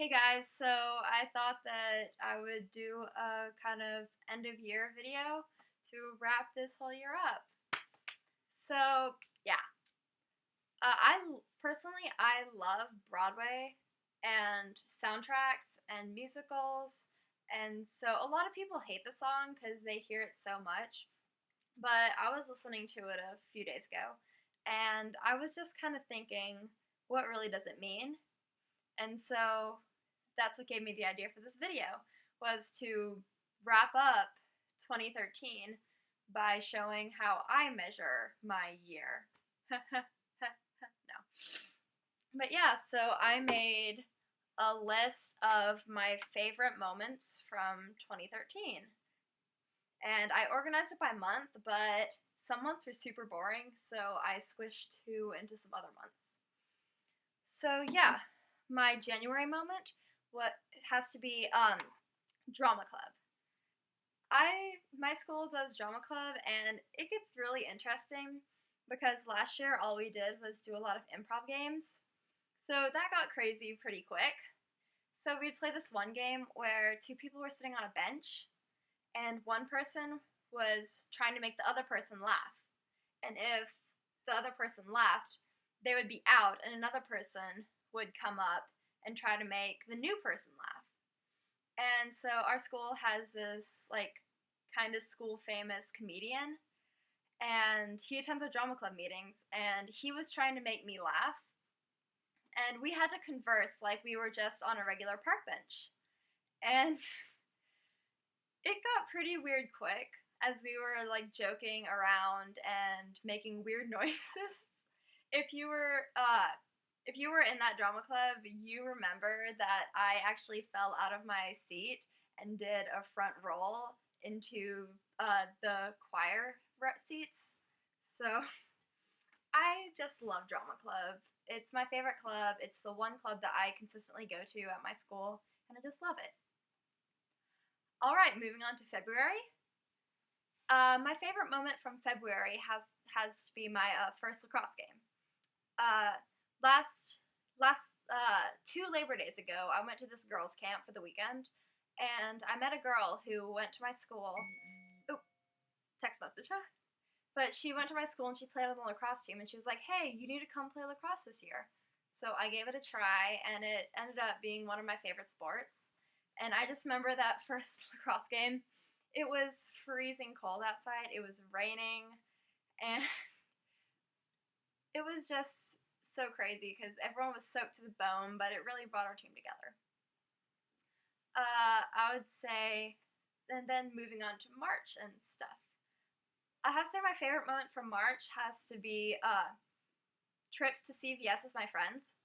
Hey guys, so I thought that I would do a kind of end of year video to wrap this whole year up. So, yeah, personally I love Broadway and soundtracks and musicals, and so a lot of people hate the song because they hear it so much. But I was listening to it a few days ago, and I was just kind of thinking, what really does it mean? And so that's what gave me the idea for this video, was to wrap up 2013 by showing how I measure my year. No. But yeah, so I made a list of my favorite moments from 2013. And I organized it by month, but some months were super boring, so I squished two into some other months. So yeah, my January moment, what has to be drama club. My school does drama club, and it gets really interesting because last year all we did was do a lot of improv games. So that got crazy pretty quick. So we'd play this one game where two people were sitting on a bench, and one person was trying to make the other person laugh. And if the other person laughed, they would be out, and another person would come up and try to make the new person laugh. And so our school has this like kind of school famous comedian, and he attends our drama club meetings, and he was trying to make me laugh, and we had to converse like we were just on a regular park bench. And it got pretty weird quick as we were like joking around and making weird noises. If you were in that drama club, you remember that I actually fell out of my seat and did a front roll into the choir seats. So I just love drama club. It's my favorite club. It's the one club that I consistently go to at my school, and I just love it. All right, moving on to February. My favorite moment from February has to be my first lacrosse game. Uh, last 2 Labor Days ago, I went to this girls' camp for the weekend, and I met a girl who went to my school. Oh, text message, huh? But she went to my school and she played on the lacrosse team, and she was like, "Hey, you need to come play lacrosse this year." So I gave it a try, and it ended up being one of my favorite sports. And I just remember that first lacrosse game. It was freezing cold outside. It was raining, and it was just so crazy because everyone was soaked to the bone, but it really brought our team together. I would say, and then moving on to March and stuff. I have to say my favorite moment from March has to be trips to CVS with my friends.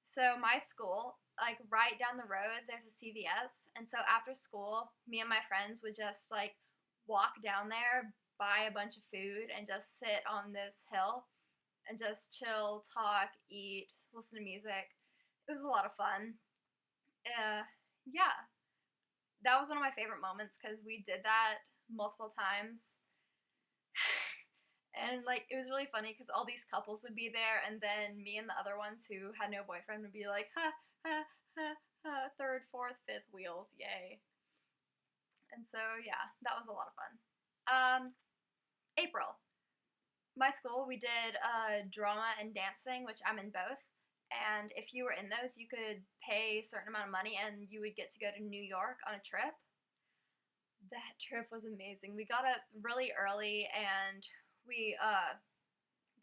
So my school, like right down the road, there's a CVS, and so after school, me and my friends would just like walk down there, buy a bunch of food, and just sit on this hill and just chill, talk, eat, listen to music. It was a lot of fun. Yeah, that was one of my favorite moments because we did that multiple times. And like it was really funny because all these couples would be there, and then me and the other ones who had no boyfriend would be like, ha ha ha ha, third, fourth, fifth wheels, yay. And so yeah, that was a lot of fun. April, my school, we did drama and dancing, which I'm in both. And if you were in those, you could pay a certain amount of money and you would get to go to New York on a trip. That trip was amazing. We got up really early, and we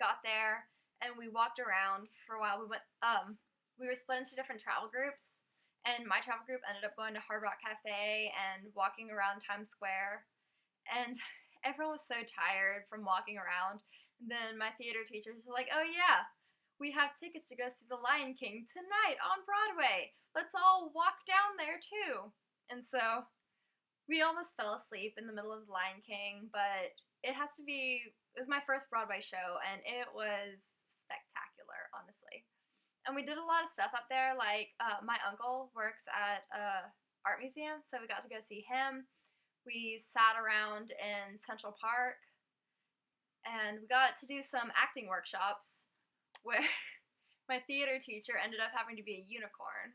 got there and we walked around for a while. We were split into different travel groups, and my travel group ended up going to Hard Rock Cafe and walking around Times Square. And everyone was so tired from walking around. And then my theater teachers were like, "Oh yeah, we have tickets to go see The Lion King tonight on Broadway. Let's all walk down there too." And so we almost fell asleep in the middle of The Lion King, but it was my first Broadway show, and it was spectacular, honestly. And we did a lot of stuff up there, like my uncle works at a art museum, so we got to go see him. We sat around in Central Park, and we got to do some acting workshops where my theater teacher ended up having to be a unicorn.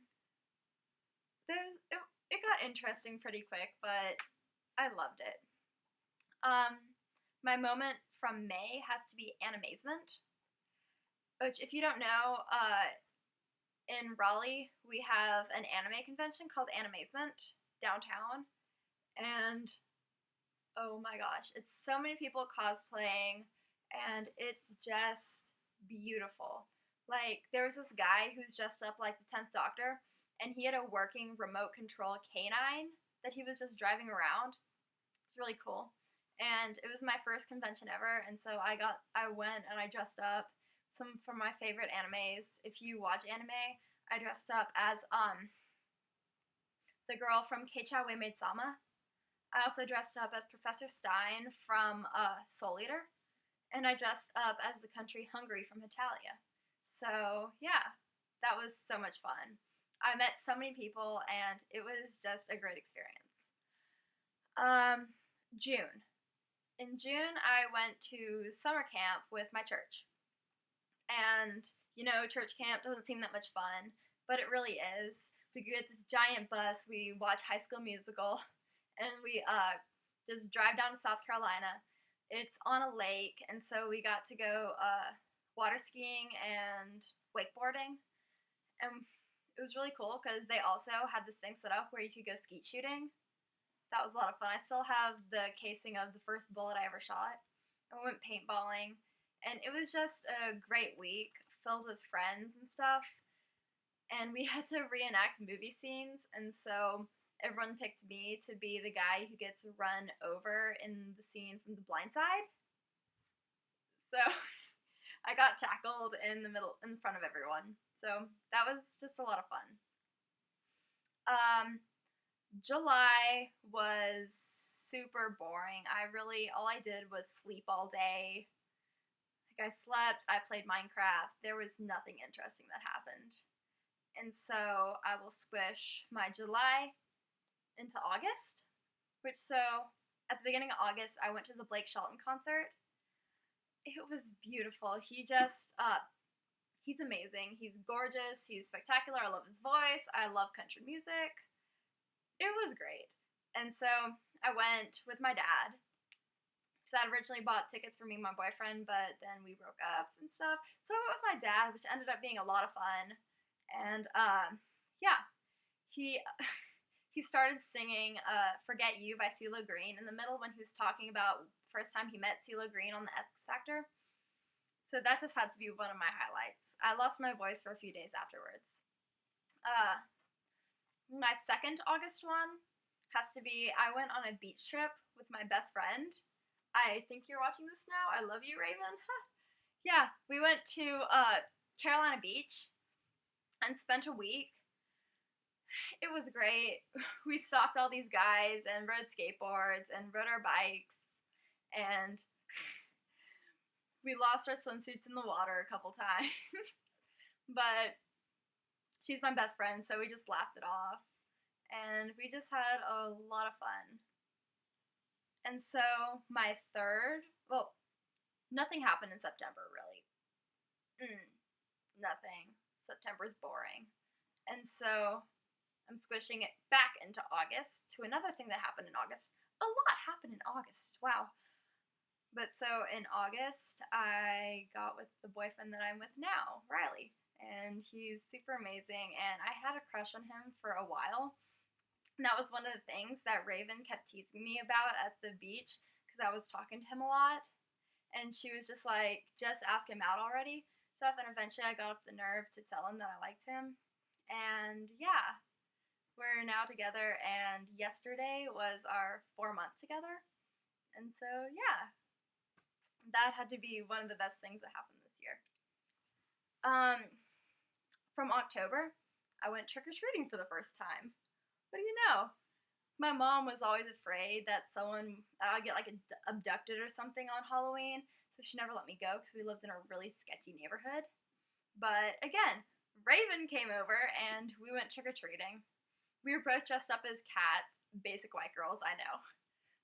it got interesting pretty quick, but I loved it. Um, my moment from May has to be Animazement, which, if you don't know, in Raleigh we have an anime convention called Animazement downtown, and oh my gosh, it's so many people cosplaying, and it's just beautiful. Like, there was this guy who's dressed up like the 10th Doctor, and he had a working remote control canine that he was just driving around. It's really cool. And it was my first convention ever, and so I went and I dressed up some from my favorite animes. If you watch anime, I dressed up as the girl from Keicha Maid Sama. I also dressed up as Professor Stein from Soul Eater, and I dressed up as the country Hungary from Italia. So yeah, that was so much fun. I met so many people, and it was just a great experience. June. In June, I went to summer camp with my church. And, church camp doesn't seem that much fun, but it really is. We get this giant bus, we watch High School Musical, and we just drive down to South Carolina. It's on a lake, and so we got to go water skiing and wakeboarding. And it was really cool because they also had this thing set up where you could go skeet shooting. That was a lot of fun. I still have the casing of the first bullet I ever shot. And we went paintballing. And it was just a great week filled with friends and stuff. And we had to reenact movie scenes. And so everyone picked me to be the guy who gets run over in the scene from The Blind Side. So I got tackled in front of everyone. So that was just a lot of fun. July was super boring. All I did was sleep all day. Like, I slept, I played Minecraft. There was nothing interesting that happened. And so I will squish my July into August, at the beginning of August, I went to the Blake Shelton concert. It was beautiful. He's amazing. He's gorgeous. He's spectacular. I love his voice. I love country music. It was great. And so I went with my dad, because I originally bought tickets for me and my boyfriend, but then we broke up and stuff. So I went with my dad, which ended up being a lot of fun. And yeah, he started singing "Forget You" by CeeLo Green in the middle when he was talking about the first time he met CeeLo Green on the X Factor. So that just had to be one of my highlights. I lost my voice for a few days afterwards. My second August one has to be, I went on a beach trip with my best friend. I think you're watching this now. I love you, Raven. Yeah, we went to Carolina Beach and spent a week. It was great. We stalked all these guys and rode skateboards and rode our bikes, and we lost our swimsuits in the water a couple times. But she's my best friend, so we just laughed it off. And we just had a lot of fun. And so nothing happened in September, really. Nothing. September's boring. And so I'm squishing it back into August to another thing that happened in August. A lot happened in August. Wow. But so in August, I got with the boyfriend that I'm with now, Riley. And he's super amazing, and I had a crush on him for a while. And that was one of the things that Raven kept teasing me about at the beach, because I was talking to him a lot. And she was just like, just ask him out already. Stuff, and eventually I got up the nerve to tell him that I liked him. And yeah, we're now together, and yesterday was our 4 months together. And so yeah, that had to be one of the best things that happened this year. From October, I went trick-or-treating for the first time. What do you know? My mom was always afraid that I'd get like abducted or something on Halloween, so she never let me go because we lived in a really sketchy neighborhood. But again, Raven came over and we went trick-or-treating. We were both dressed up as cats, basic white girls, I know.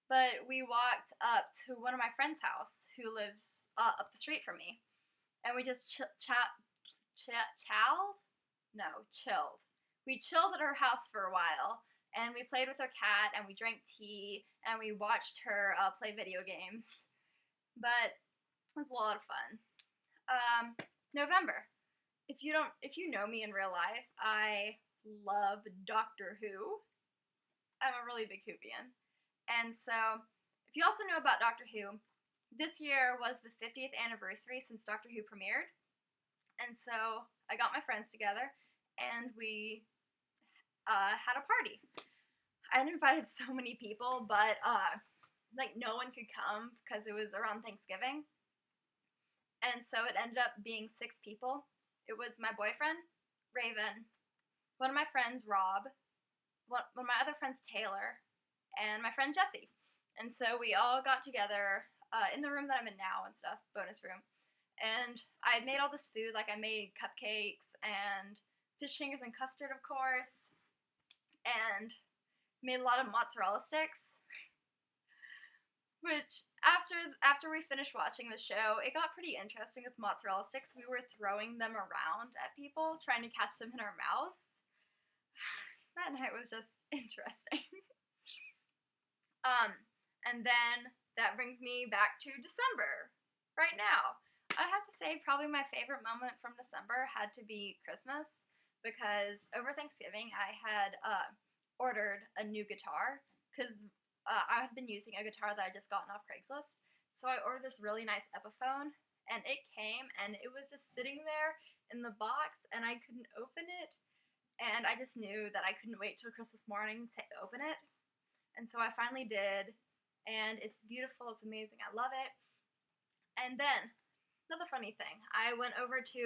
But we walked up to one of my friend's house who lives up the street from me, and we just chilled. we chilled at her house for a while, and we played with her cat, and we drank tea, and we watched her play video games. But it was a lot of fun. November. If you know me in real life, I love Doctor Who. I'm a really big Whovian. And so, if you also know about Doctor Who, this year was the 50th anniversary since Doctor Who premiered. And so, I got my friends together, and we had a party. I had invited so many people, but like no one could come because it was around Thanksgiving. And so it ended up being 6 people. It was my boyfriend, Raven, one of my friends, Rob, one of my other friends, Taylor, and my friend Jesse. And so we all got together in the room that I'm in now and stuff, bonus room. And I made all this food, like I made cupcakes and fish fingers and custard, of course, and made a lot of mozzarella sticks. Which, after we finished watching the show, it got pretty interesting with mozzarella sticks. We were throwing them around at people, trying to catch them in our mouths. That night was just interesting. And then that brings me back to December, right now. I'd have to say probably my favorite moment from December had to be Christmas, because over Thanksgiving I had ordered a new guitar, because I had been using a guitar that I just gotten off Craigslist. So I ordered this really nice Epiphone, and it came, and it was just sitting there in the box, and I couldn't open it. And I just knew that I couldn't wait till Christmas morning to open it. And so I finally did, and it's beautiful, it's amazing, I love it. And then, another funny thing, I went over to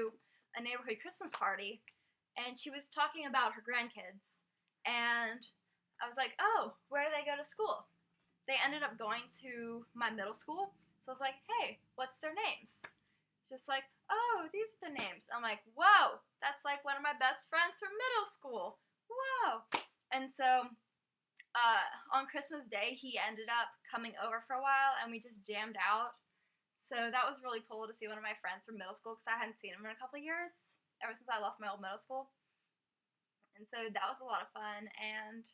a neighborhood Christmas party, and she was talking about her grandkids, and I was like, oh, where do they go to school? They ended up going to my middle school, so I was like, hey, what's their names? Just like, oh, these are the names. I'm like, whoa, that's like one of my best friends from middle school. Whoa. And so on Christmas Day, he ended up coming over for a while, and we just jammed out. So that was really cool to see one of my friends from middle school, because I hadn't seen him in a couple of years, ever since I left my old middle school. And so that was a lot of fun, and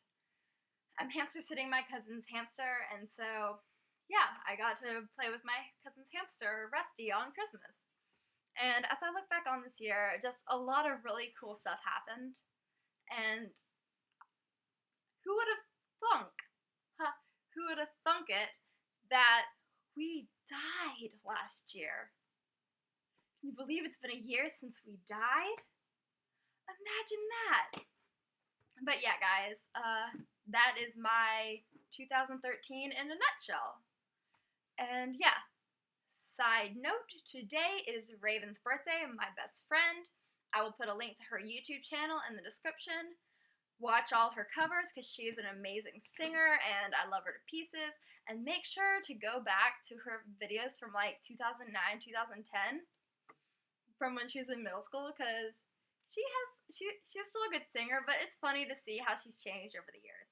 I'm hamster sitting my cousin's hamster, and so, yeah, I got to play with my cousin's hamster, Rusty, on Christmas. And as I look back on this year, just a lot of really cool stuff happened, and who would have thunk, who would have thunk it, that we died last year? Can you believe it's been a year since we died? Imagine that! But yeah, guys, that is my 2013 in a nutshell. And yeah, side note, today is Raven's birthday, my best friend. I will put a link to her YouTube channel in the description. Watch all her covers, because she is an amazing singer, and I love her to pieces. And make sure to go back to her videos from like 2009, 2010, from when she was in middle school, because she's still a good singer, but it's funny to see how she's changed over the years.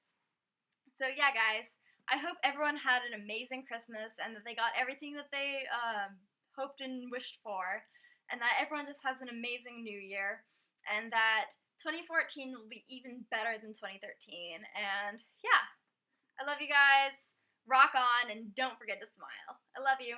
So yeah, guys, I hope everyone had an amazing Christmas, and that they got everything that they hoped and wished for, and that everyone just has an amazing new year, and that 2014 will be even better than 2013. And yeah, I love you guys. Rock on, and don't forget to smile. I love you.